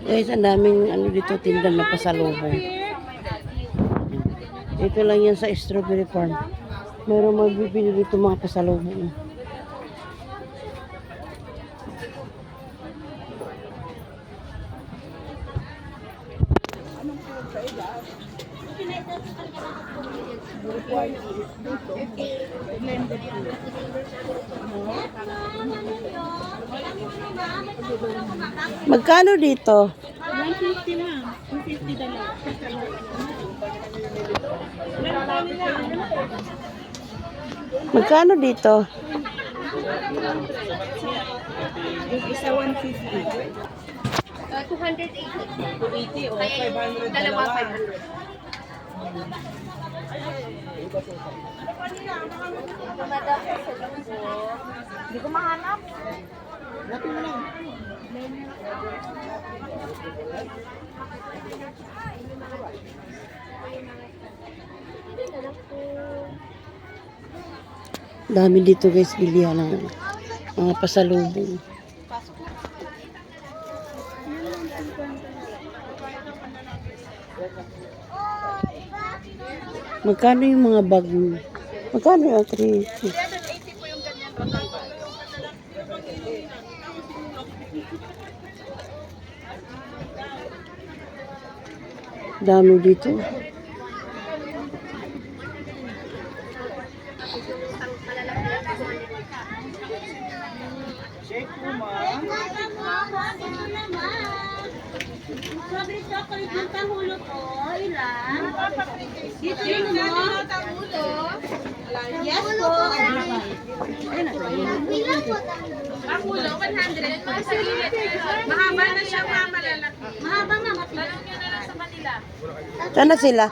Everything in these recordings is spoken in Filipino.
Guys, ang daming ano dito tinda na pasalubong. Ito lang yan sa strawberry farm. Meron magbibili dito mga pasalubong. Magkano dito? 150 ma'am. 250 dalawa. Magkano dito? Yung isa 150. 280. 280 o Kaya yung 500 dalawa 500. Madam sa linggo. Hindi ko mahanap. Lapin mo lang. Dami dito guys, bilihan ng mga pasalubong. Magkano yung mga bag mo? Magkano yung 380? 780 po yung ganyan ratang. Dami dito. Shake po ma'am. Sabi sa ko yung tahulo ko, ilan? Dito yun mo. Yes po. Bilang po Ang ulo, 100. Mga sa gilid. Mahaba na siya, mga malalaki. mahaba nga. Tanong nyo na lang sa kanila. Saan na sila?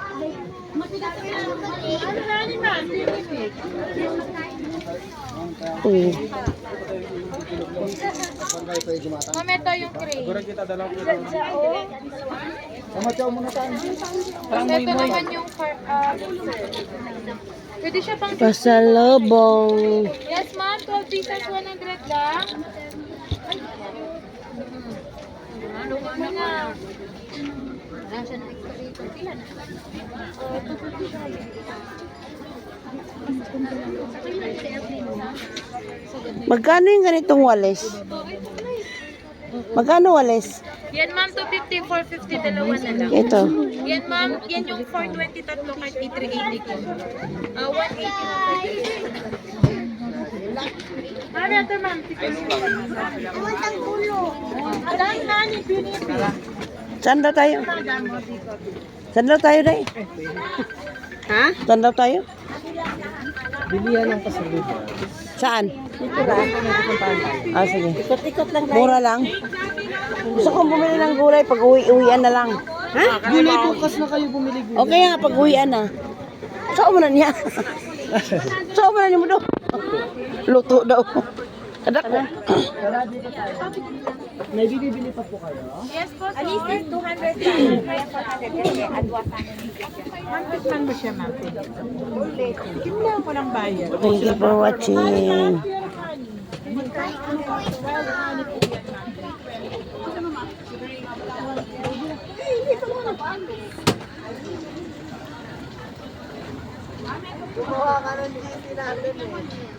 Ano na ni ma'am? Oo. Ma'am, ito yung tray. Gurang kita dalaw ko. oh. Mamatyaw muna tayo. Tapos ito naman yung pwede siya pang Pasalubong. Yes ma'am, 12 pieces, 100 lang. Ano ka na? Wala siya ng extra dito. Pila na? Magkano yung ganitong walis? Magkano walis? Yan ma'am, 250, 450, dalawa na lang. Ito. Yan ma'am, yan yung 420 tatlo kahit 380 ko. 180. Ano ito ma'am? Iwantang gulo. Adan na ni Pinipin. Saan daw tayo? Saan daw tayo, Day? Ha? Saan daw tayo? Bilihan ng pasalubong. Saan? Ito lang. Ah, sige. Ikot-ikot lang tayo. Mura lang. Gusto kong bumili ng gulay pag uwi-uwian na lang. Ha? Gulay bukas na kayo bumili gulay. Okay nga, pag uwian na. Saan mo na niya? Saan mo na niya mo daw? Luto daw. Adak ko. Tara dito tayo. May bili-bili pa po kayo? Yes po, At least there's 200 tayo. Kaya 400 kasi adwa sa amin. Saan mo siya ma'am? Kimla ko ng bayad. Thank you for watching. Gumawa ka ng GC natin eh.